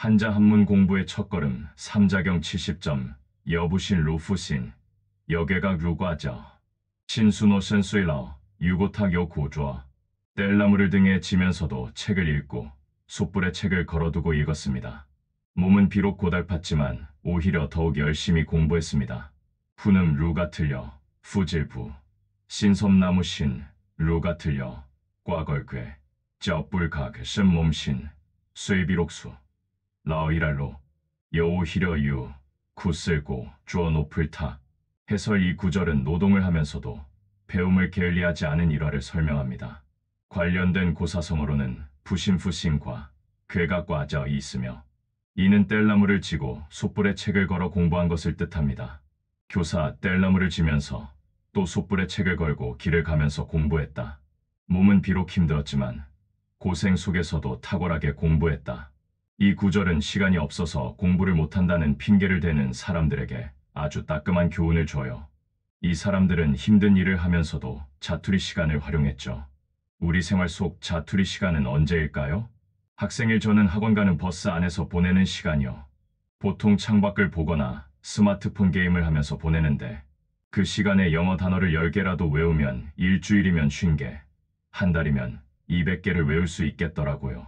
한자 한문 공부의 첫걸음 3자경 70점 여부신 루푸신 여괴각 루과저 신수노션 수이러 유고탁 요구주어 뗄나무를 등에 지면서도 책을 읽고 숯불에 책을 걸어두고 읽었습니다. 몸은 비록 고달팠지만 오히려 더욱 열심히 공부했습니다. 푸는 루가 틀려 푸질부 신섬나무 신 루가 틀려 꽈걸괴 쩌불각 신몸신 쇠비록수 라이랄로 여오히려 유 구슬고 주어 높을 타 해설. 이 구절은 노동을 하면서도 배움을 게을리하지 않은 일화를 설명합니다. 관련된 고사성어로는 부신푸신과 괴각과자이 있으며 이는 뗄나무를 지고 숯불에 책을 걸어 공부한 것을 뜻합니다. 교사 뗄나무를 지면서 또 숯불에 책을 걸고 길을 가면서 공부했다. 몸은 비록 힘들었지만 고생 속에서도 탁월하게 공부했다. 이 구절은 시간이 없어서 공부를 못한다는 핑계를 대는 사람들에게 아주 따끔한 교훈을 줘요. 이 사람들은 힘든 일을 하면서도 자투리 시간을 활용했죠. 우리 생활 속 자투리 시간은 언제일까요? 학생일 저는 학원 가는 버스 안에서 보내는 시간이요. 보통 창밖을 보거나 스마트폰 게임을 하면서 보내는데 그 시간에 영어 단어를 10개라도 외우면 일주일이면 50개, 한 달이면 200개를 외울 수 있겠더라고요.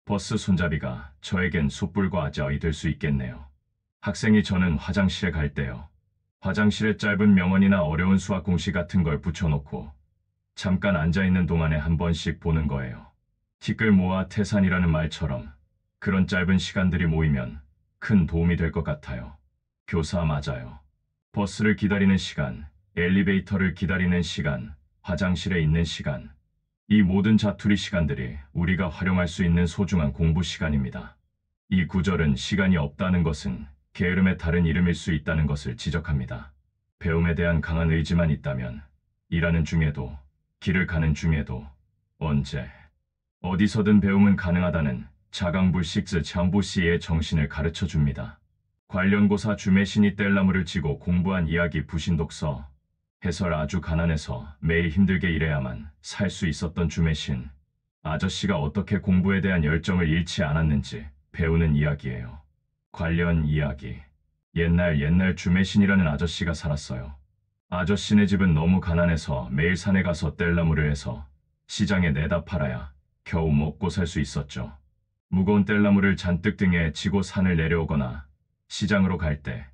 버스 손잡이가 저에겐 숯불과 아자이 될 수 있겠네요. 학생이 저는 화장실에 갈 때요. 화장실에 짧은 명언이나 어려운 수학 공식 같은 걸 붙여놓고 잠깐 앉아있는 동안에 한 번씩 보는 거예요. 티끌 모아 태산이라는 말처럼 그런 짧은 시간들이 모이면 큰 도움이 될 것 같아요. 교사 맞아요. 버스를 기다리는 시간, 엘리베이터를 기다리는 시간, 화장실에 있는 시간. 이 모든 자투리 시간들이 우리가 활용할 수 있는 소중한 공부 시간입니다. 이 구절은 시간이 없다는 것은 게으름의 다른 이름일 수 있다는 것을 지적합니다. 배움에 대한 강한 의지만 있다면 일하는 중에도 길을 가는 중에도 언제 어디서든 배움은 가능하다는 자강불식즈 장보씨의 정신을 가르쳐 줍니다. 관련고사 주매신이 뗄나무를 지고 공부한 이야기 부신독서 해설. 아주 가난해서 매일 힘들게 일해야만 살 수 있었던 주매신 아저씨가 어떻게 공부에 대한 열정을 잃지 않았는지 배우는 이야기예요. 관련 이야기. 옛날 주매신이라는 아저씨가 살았어요. 아저씨네 집은 너무 가난해서 매일 산에 가서 뗄나무를 해서 시장에 내다 팔아야 겨우 먹고 살 수 있었죠. 무거운 뗄나무를 잔뜩 등에 지고 산을 내려오거나 시장으로 갈 때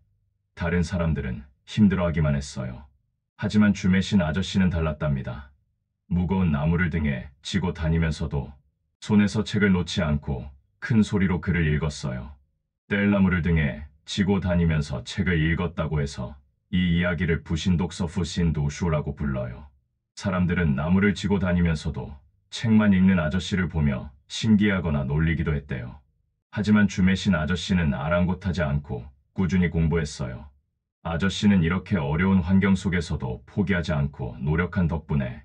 다른 사람들은 힘들어하기만 했어요. 하지만 주매신 아저씨는 달랐답니다. 무거운 나무를 등에 지고 다니면서도 손에서 책을 놓지 않고 큰 소리로 글을 읽었어요. 뗄나무를 등에 지고 다니면서 책을 읽었다고 해서 이 이야기를 부신독서 푸신도슈라고 불러요. 사람들은 나무를 지고 다니면서도 책만 읽는 아저씨를 보며 신기하거나 놀리기도 했대요. 하지만 주매신 아저씨는 아랑곳하지 않고 꾸준히 공부했어요. 아저씨는 이렇게 어려운 환경 속에서도 포기하지 않고 노력한 덕분에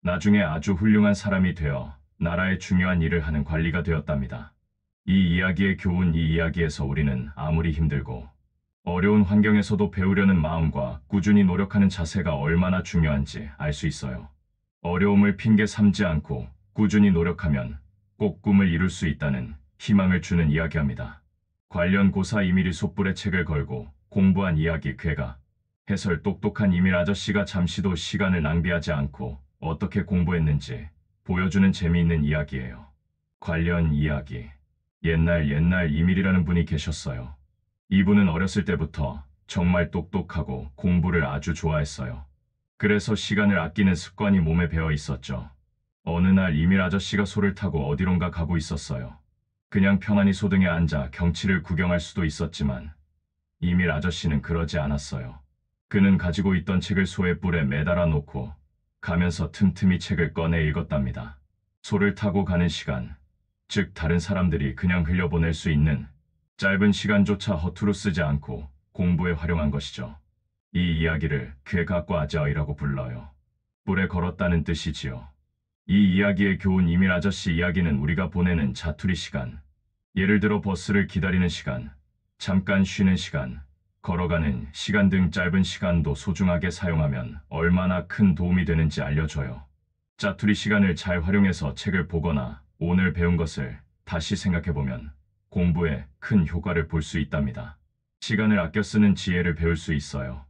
나중에 아주 훌륭한 사람이 되어 나라의 중요한 일을 하는 관리가 되었답니다. 이 이야기의 교훈. 이 이야기에서 우리는 아무리 힘들고 어려운 환경에서도 배우려는 마음과 꾸준히 노력하는 자세가 얼마나 중요한지 알 수 있어요. 어려움을 핑계 삼지 않고 꾸준히 노력하면 꼭 꿈을 이룰 수 있다는 희망을 주는 이야기입니다. 관련 고사 이밀이 숯불에 책을 걸고 공부한 이야기. 괴가 해설. 똑똑한 이밀 아저씨가 잠시도 시간을 낭비하지 않고 어떻게 공부했는지 보여주는 재미있는 이야기예요. 관련 이야기. 옛날 이밀이라는 분이 계셨어요. 이분은 어렸을 때부터 정말 똑똑하고 공부를 아주 좋아했어요. 그래서 시간을 아끼는 습관이 몸에 배어 있었죠. 어느 날 이밀 아저씨가 소를 타고 어디론가 가고 있었어요. 그냥 편안히 소등에 앉아 경치를 구경할 수도 있었지만 이밀 아저씨는 그러지 않았어요. 그는 가지고 있던 책을 소의 뿔에 매달아 놓고 가면서 틈틈이 책을 꺼내 읽었답니다. 소를 타고 가는 시간, 즉 다른 사람들이 그냥 흘려보낼 수 있는 짧은 시간조차 허투루 쓰지 않고 공부에 활용한 것이죠. 이 이야기를 괴각과 아자이라고 불러요. 뿔에 걸었다는 뜻이지요. 이 이야기의 교훈. 이밀 아저씨 이야기는 우리가 보내는 자투리 시간, 예를 들어 버스를 기다리는 시간, 잠깐 쉬는 시간, 걸어가는 시간 등 짧은 시간도 소중하게 사용하면 얼마나 큰 도움이 되는지 알려줘요. 자투리 시간을 잘 활용해서 책을 보거나 오늘 배운 것을 다시 생각해보면 공부에 큰 효과를 볼 수 있답니다. 시간을 아껴 쓰는 지혜를 배울 수 있어요.